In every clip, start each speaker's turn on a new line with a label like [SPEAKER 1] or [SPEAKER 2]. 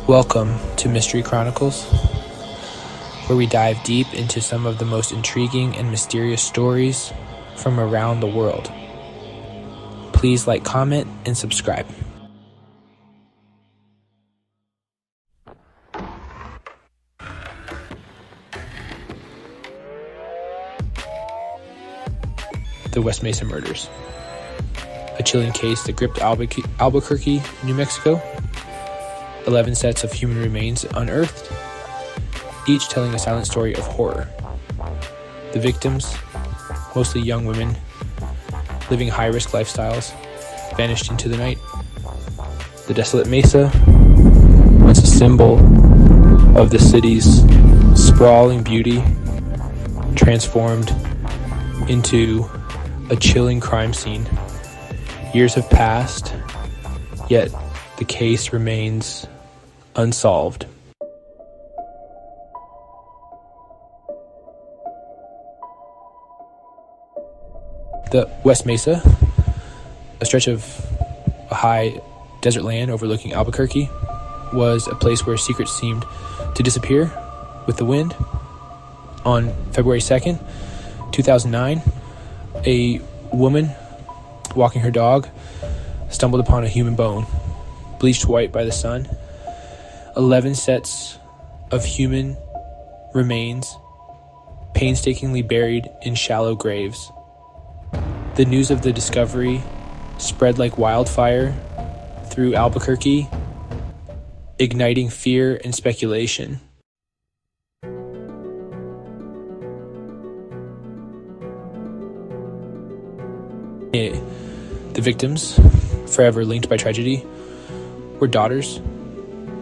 [SPEAKER 1] Welcome to Mystery Chronicles, where we dive deep into some of the most intriguing and mysterious stories from around the world. Please like, comment, and subscribe. The West Mesa Murders. A chilling case that gripped Albuquerque, New Mexico. 11 sets of human remains unearthed, each telling a silent story of horror. The victims, mostly young women, living high-risk lifestyles, vanished into the night. The desolate Mesa, once a symbol of the city's sprawling beauty, transformed into a chilling crime scene. Years have passed, yet the case remains unsolved. The West Mesa, a stretch of a high desert land overlooking Albuquerque, was a place where secrets seemed to disappear with the wind. On February 2nd, 2009, a woman walking her dog stumbled upon a human bone, bleached white by the sun. 11 sets of human remains painstakingly buried in shallow graves. The news of the discovery spread like wildfire through Albuquerque, igniting fear and speculation. The victims, forever linked by tragedy, were daughters,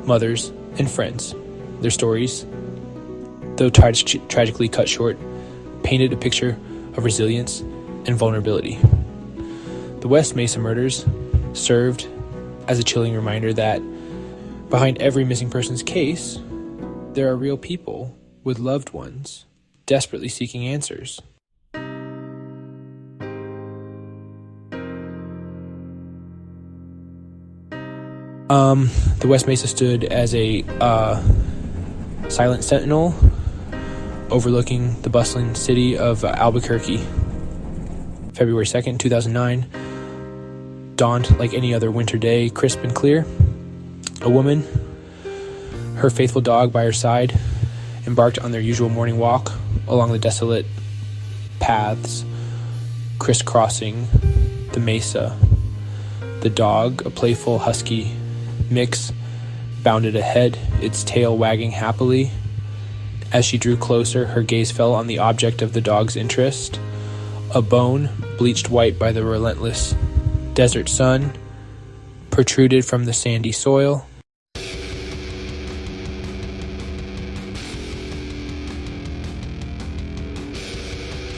[SPEAKER 1] mothers, and friends. Their stories, though tragically cut short, painted a picture of resilience and vulnerability. The West Mesa murders served as a chilling reminder that behind every missing person's case, there are real people with loved ones desperately seeking answers. The West Mesa stood as a silent sentinel overlooking the bustling city of Albuquerque. February 2nd, 2009, dawned like any other winter day, crisp and clear. A woman, her faithful dog by her side, embarked on their usual morning walk along the desolate paths crisscrossing the mesa. The dog, a playful husky mix, bounded ahead, its tail wagging happily. As she drew closer, her gaze fell on the object of the dog's interest, a bone bleached white by the relentless desert sun, protruded from the sandy soil.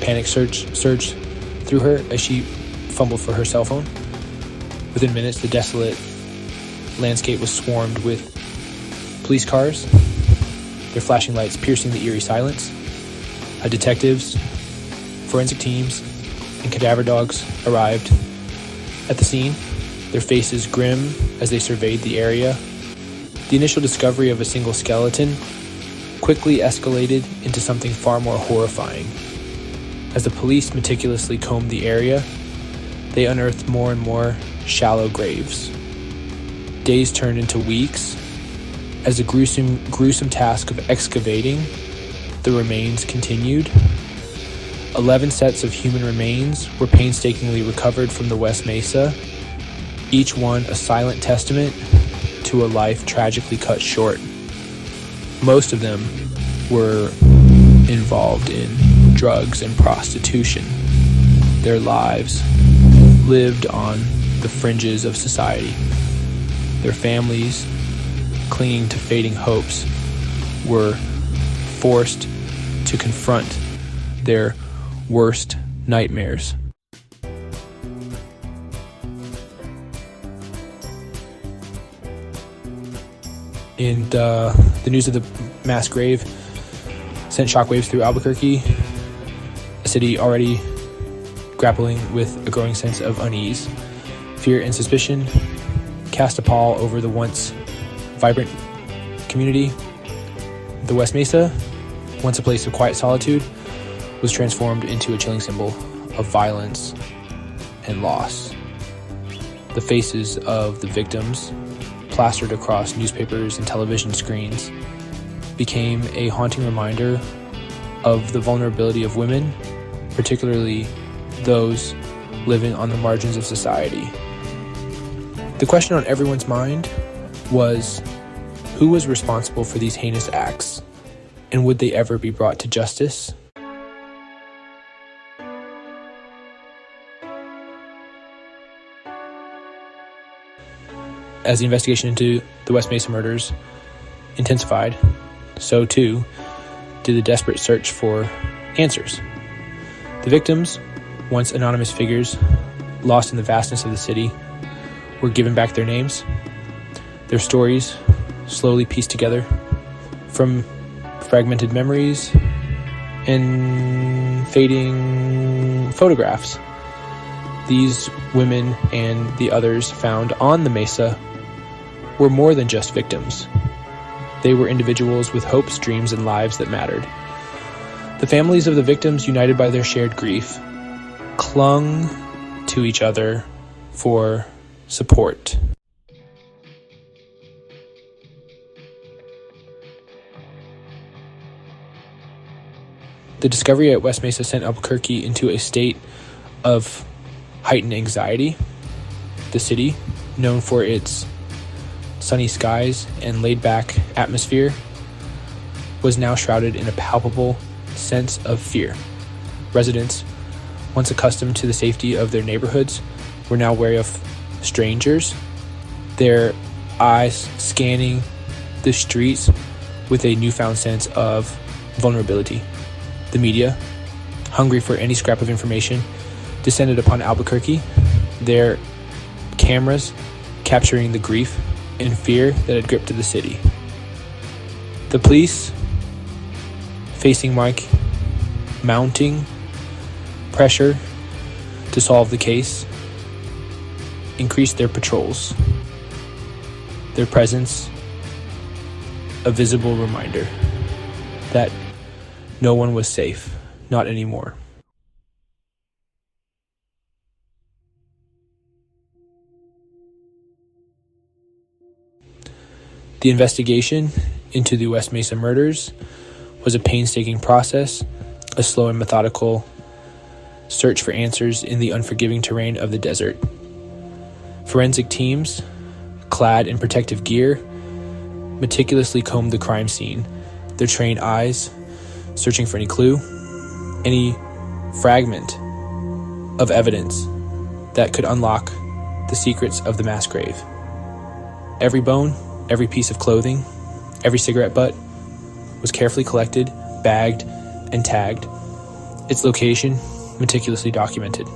[SPEAKER 1] Panic surged through her as she fumbled for her cell phone. Within minutes, the desolate landscape was swarmed with police cars, their flashing lights piercing the eerie silence. Detectives, forensic teams, and cadaver dogs arrived at the scene, their faces grim as they surveyed the area. The initial discovery of a single skeleton quickly escalated into something far more horrifying. As the police meticulously combed the area, they unearthed more and more shallow graves. Days turned into weeks as the gruesome task of excavating the remains continued. 11 sets of human remains were painstakingly recovered from the West Mesa, each one a silent testament to a life tragically cut short. Most of them were involved in drugs and prostitution. Their lives lived on the fringes of society. Their families, clinging to fading hopes, were forced to confront their worst nightmares. And the news of the mass grave sent shockwaves through Albuquerque, a city already grappling with a growing sense of unease. Fear and suspicion cast a pall over the once vibrant community, the West Mesa, once a place of quiet solitude, was transformed into a chilling symbol of violence and loss. The faces of the victims, plastered across newspapers and television screens, became a haunting reminder of the vulnerability of women, particularly those living on the margins of society. The question on everyone's mind was, who was responsible for these heinous acts, and would they ever be brought to justice? As the investigation into the West Mesa murders intensified, so too did the desperate search for answers. The victims, once anonymous figures lost in the vastness of the city, were given back their names. Their stories slowly pieced together from fragmented memories and fading photographs. These women and the others found on the Mesa were more than just victims. They were individuals with hopes, dreams, and lives that mattered. The families of the victims, united by their shared grief, clung to each other for support. The discovery at West Mesa sent Albuquerque into a state of heightened anxiety. The city, known for its sunny skies and laid-back atmosphere, was now shrouded in a palpable sense of fear. Residents, once accustomed to the safety of their neighborhoods, were now wary of strangers, their eyes scanning the streets with a newfound sense of vulnerability. The media, hungry for any scrap of information, descended upon Albuquerque, their cameras capturing the grief and fear that had gripped the city. The police, facing mounting pressure to solve the case, increased their patrols. Their presence, a visible reminder that no one was safe, not anymore. The investigation into the West Mesa murders was a painstaking process, a slow and methodical search for answers in the unforgiving terrain of the desert. Forensic teams, clad in protective gear, meticulously combed the crime scene, their trained eyes searching for any clue, any fragment of evidence that could unlock the secrets of the mass grave. Every bone, every piece of clothing, every cigarette butt was carefully collected, bagged, and tagged, its location meticulously documented.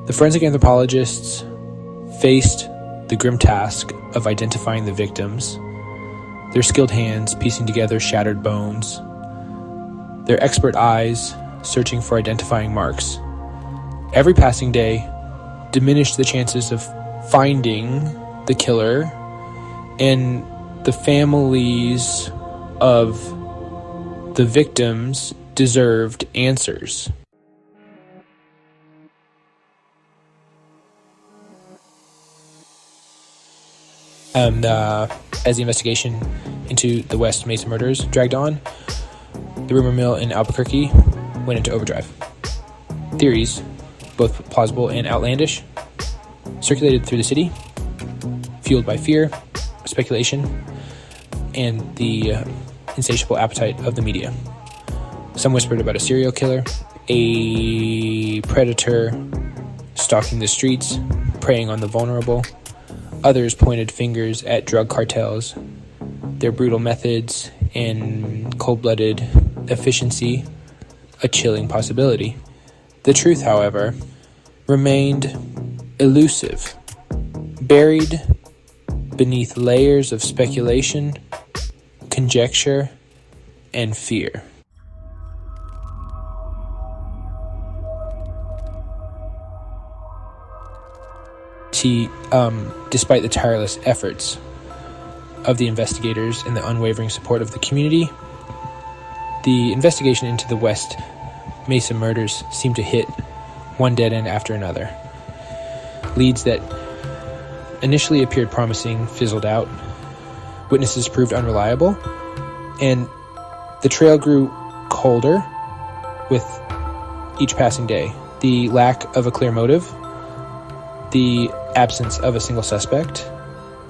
[SPEAKER 1] The forensic anthropologists faced the grim task of identifying the victims, their skilled hands piecing together shattered bones, their expert eyes searching for identifying marks. Every passing day diminished the chances of finding the killer, and the families of the victims deserved answers. And as the investigation into the West Mesa murders dragged on, the rumor mill in Albuquerque went into overdrive. Theories, both plausible and outlandish, circulated through the city, fueled by fear, speculation, and the insatiable appetite of the media. Some whispered about a serial killer, a predator stalking the streets, preying on the vulnerable. Others pointed fingers at drug cartels, their brutal methods and cold-blooded efficiency, a chilling possibility. The truth, however, remained elusive, buried beneath layers of speculation, conjecture, and fear. Despite the tireless efforts of the investigators and the unwavering support of the community, the investigation into the West Mesa murders seemed to hit one dead end after another. Leads that initially appeared promising fizzled out. Witnesses proved unreliable, and the trail grew colder with each passing day. The lack of a clear motive, the absence of a single suspect,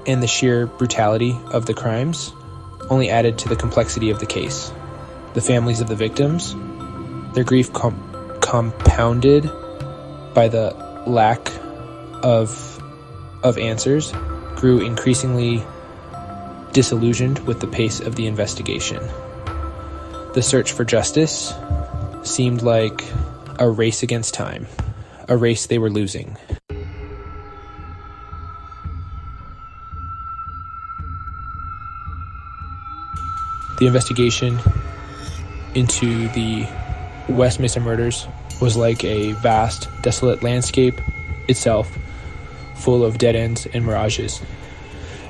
[SPEAKER 1] and the sheer brutality of the crimes only added to the complexity of the case. The families of the victims, their grief compounded by the lack of answers, grew increasingly disillusioned with the pace of the investigation. The search for justice seemed like a race against time, a race they were losing. The investigation into the West Mesa murders was like a vast, desolate landscape itself, full of dead ends and mirages.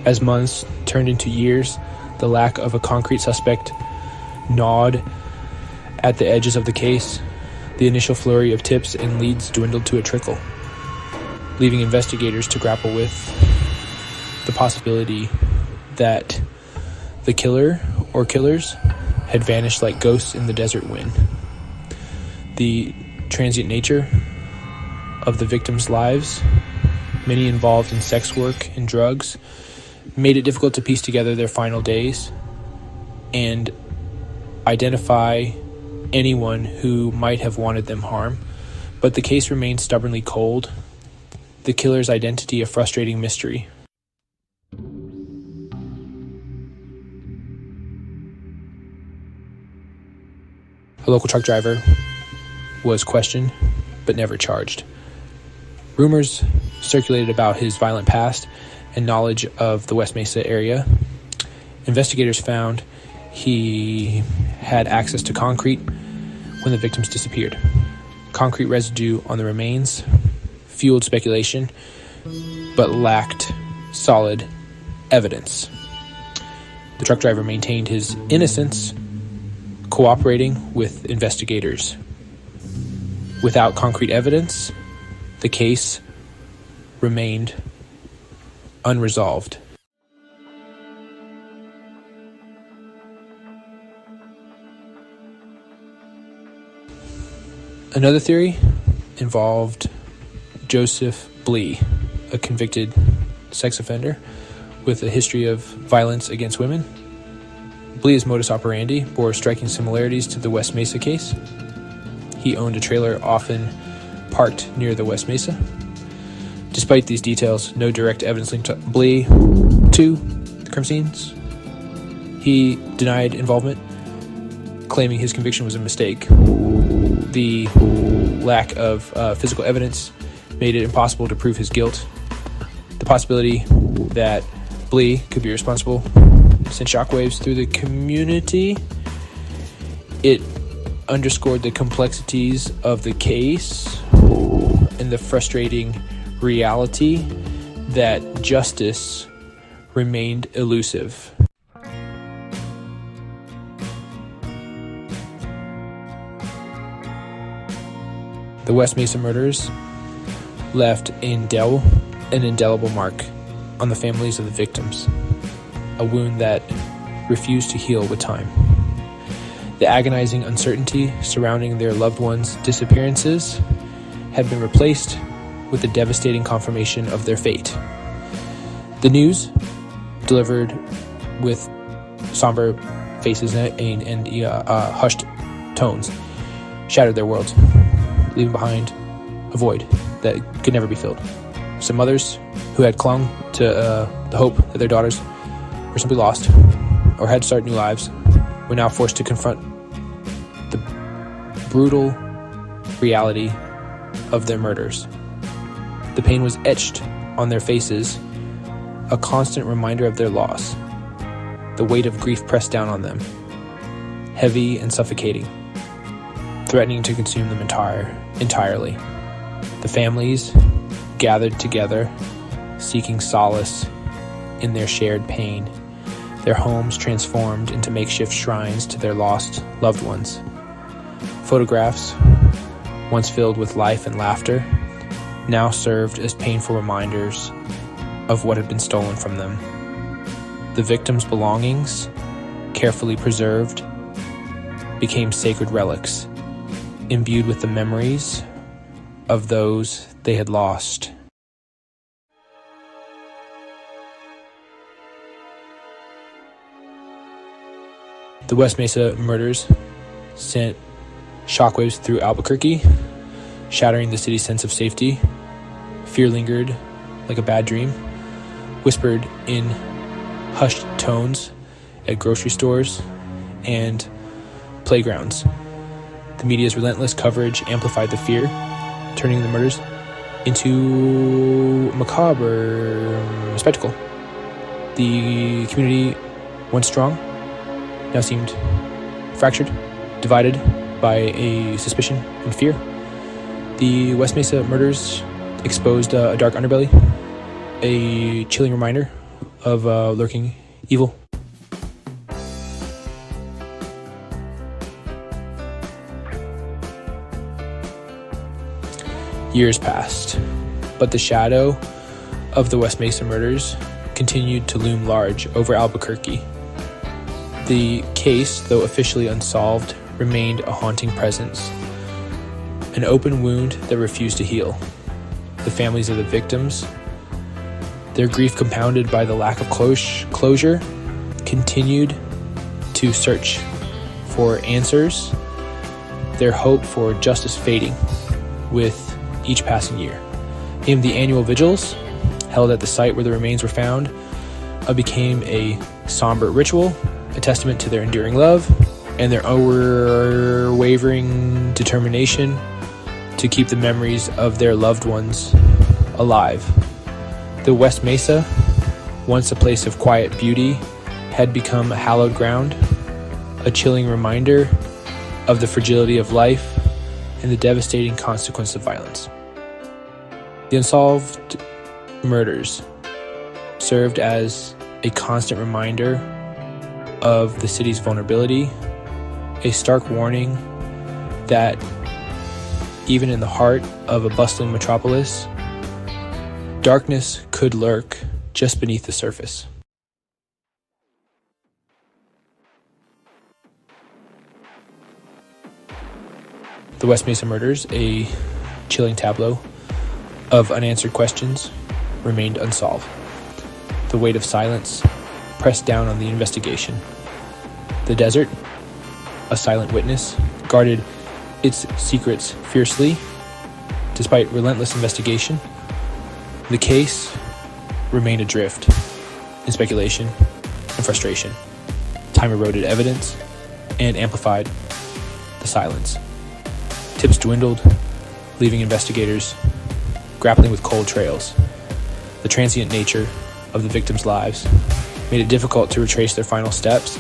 [SPEAKER 1] As months turned into years, the lack of a concrete suspect gnawed at the edges of the case. The initial flurry of tips and leads dwindled to a trickle, leaving investigators to grapple with the possibility that the killer or killers had vanished like ghosts in the desert wind. The transient nature of the victims' lives, many involved in sex work and drugs, made it difficult to piece together their final days and identify anyone who might have wanted them harm. But the case remained stubbornly cold, the killer's identity a frustrating mystery. A local truck driver was questioned, but never charged. Rumors circulated about his violent past and knowledge of the West Mesa area. Investigators found he had access to concrete when the victims disappeared. Concrete residue on the remains fueled speculation, but lacked solid evidence. The truck driver maintained his innocence, cooperating with investigators. Without concrete evidence, the case remained unresolved. Another theory involved Joseph Blee, a convicted sex offender with a history of violence against women. Blee's modus operandi bore striking similarities to the West Mesa case. He owned a trailer often parked near the West Mesa. Despite these details, no direct evidence linked Blee to the crime scenes. He denied involvement, claiming his conviction was a mistake. The lack of physical evidence made it impossible to prove his guilt. The possibility that Blee could be responsible sent shockwaves through the community. It underscored the complexities of the case and the frustrating reality that justice remained elusive. The West Mesa murders left an indelible mark on the families of the victims, a wound that refused to heal with time. The agonizing uncertainty surrounding their loved ones' disappearances had been replaced with the devastating confirmation of their fate. The news, delivered with somber faces and hushed tones, shattered their worlds, leaving behind a void that could never be filled. Some mothers who had clung to the hope that their daughters were simply lost or had to start new lives were now forced to confront the brutal reality of their murders. The pain was etched on their faces, a constant reminder of their loss. The weight of grief pressed down on them, heavy and suffocating, threatening to consume them entirely. The families gathered together, seeking solace in their shared pain, their homes transformed into makeshift shrines to their lost loved ones. Photographs, once filled with life and laughter, now served as painful reminders of what had been stolen from them. The victims' belongings, carefully preserved, became sacred relics, imbued with the memories of those they had lost. The West Mesa murders sent shockwaves through Albuquerque, shattering the city's sense of safety. Fear lingered like a bad dream, whispered in hushed tones at grocery stores and playgrounds. The media's relentless coverage amplified the fear, turning the murders into a macabre spectacle. The community, once strong, now seemed fractured, divided by a suspicion and fear. The West Mesa murders exposed a dark underbelly, a chilling reminder of lurking evil. Years passed, but the shadow of the West Mesa murders continued to loom large over Albuquerque. The case, though officially unsolved, remained a haunting presence, an open wound that refused to heal. The families of the victims, their grief compounded by the lack of closure, continued to search for answers, their hope for justice fading with each passing year. In the annual vigils, held at the site where the remains were found, became a somber ritual, a testament to their enduring love and their unwavering determination to keep the memories of their loved ones alive. The West Mesa, once a place of quiet beauty, had become a hallowed ground, a chilling reminder of the fragility of life and the devastating consequence of violence. The unsolved murders served as a constant reminder of the city's vulnerability, a stark warning that even in the heart of a bustling metropolis, darkness could lurk just beneath the surface. The West Mesa murders, a chilling tableau of unanswered questions, remained unsolved. The weight of silence pressed down on the investigation. The desert, a silent witness, guarded its secrets fiercely. Despite relentless investigation, the case remained adrift in speculation and frustration. Time eroded evidence and amplified the silence. Tips dwindled, leaving investigators grappling with cold trails. The transient nature of the victims' lives made it difficult to retrace their final steps.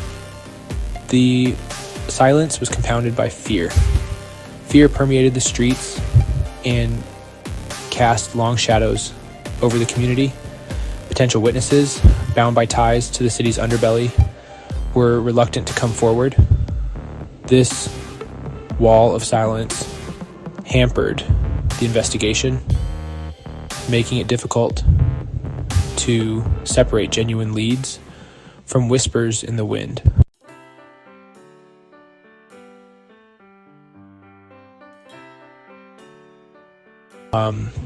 [SPEAKER 1] The silence was compounded by fear. Fear permeated the streets and cast long shadows over the community. Potential witnesses, bound by ties to the city's underbelly, were reluctant to come forward. This wall of silence hampered the investigation, making it difficult to separate genuine leads from whispers in the wind.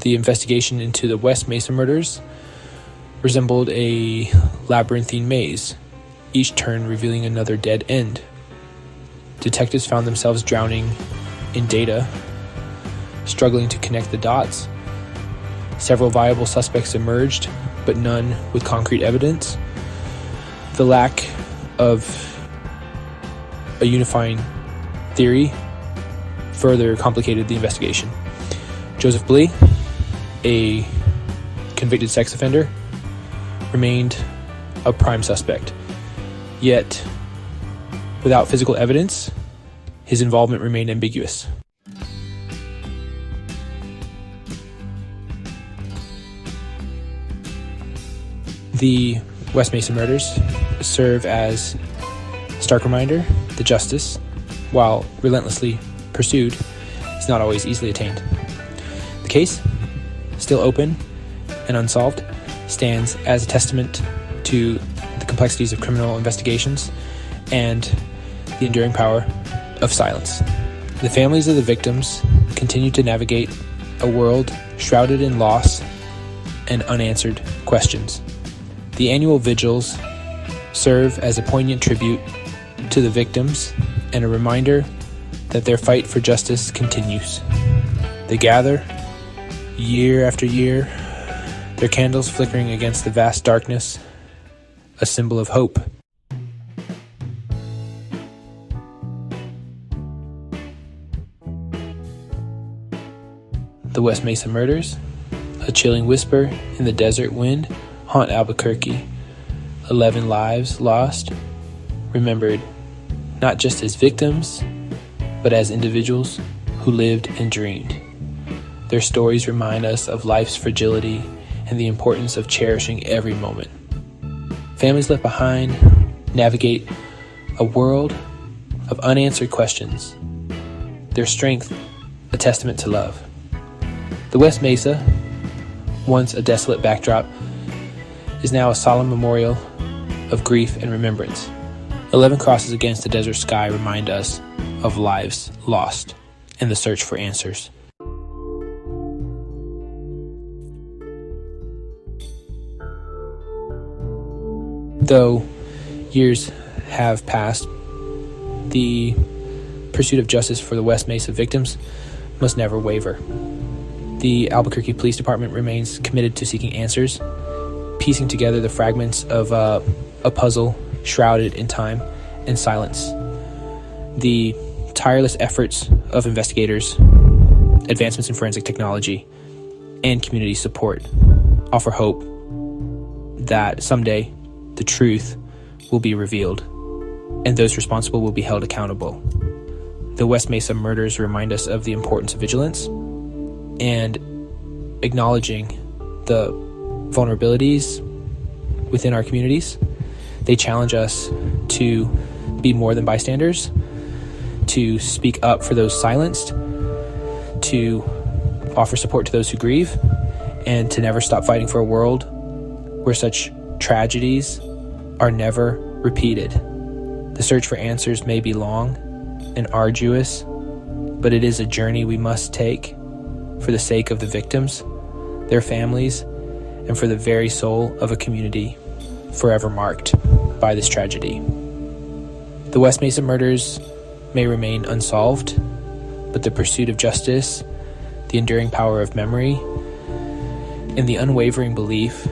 [SPEAKER 1] The investigation into the West Mesa murders resembled a labyrinthine maze, each turn revealing another dead end. Detectives found themselves drowning in data, struggling to connect the dots. Several viable suspects emerged, but none with concrete evidence. The lack of a unifying theory further complicated the investigation. Joseph Blee, a convicted sex offender, remained a prime suspect. Yet, without physical evidence, his involvement remained ambiguous. The West Mesa murders serve as a stark reminder that justice, while relentlessly pursued, is not always easily attained. The case, still open and unsolved, stands as a testament to the complexities of criminal investigations and the enduring power of silence. The families of the victims continue to navigate a world shrouded in loss and unanswered questions. The annual vigils serve as a poignant tribute to the victims and a reminder that their fight for justice continues. They gather, year after year, their candles flickering against the vast darkness, a symbol of hope. The West Mesa murders, a chilling whisper in the desert wind, haunt Albuquerque. 11 lives lost, remembered not just as victims, but as individuals who lived and dreamed. Their stories remind us of life's fragility and the importance of cherishing every moment. Families left behind navigate a world of unanswered questions. Their strength, a testament to love. The West Mesa, once a desolate backdrop, is now a solemn memorial of grief and remembrance. 11 crosses against the desert sky remind us of lives lost and the search for answers. Though years have passed, the pursuit of justice for the West Mesa victims must never waver. The Albuquerque Police Department remains committed to seeking answers, piecing together the fragments of a puzzle shrouded in time and silence. The tireless efforts of investigators, advancements in forensic technology, and community support offer hope that someday the truth will be revealed and those responsible will be held accountable. The West Mesa murders remind us of the importance of vigilance and acknowledging the vulnerabilities within our communities. They challenge us to be more than bystanders, to speak up for those silenced, to offer support to those who grieve, and to never stop fighting for a world where such tragedies are never repeated. The search for answers may be long and arduous, but it is a journey we must take for the sake of the victims, their families, and for the very soul of a community forever marked by this tragedy. The West Mesa murders may remain unsolved, but the pursuit of justice, the enduring power of memory, and the unwavering belief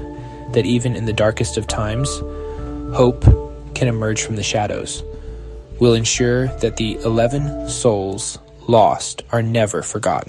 [SPEAKER 1] that even in the darkest of times, hope can emerge from the shadows, will ensure that the 11 souls lost are never forgotten.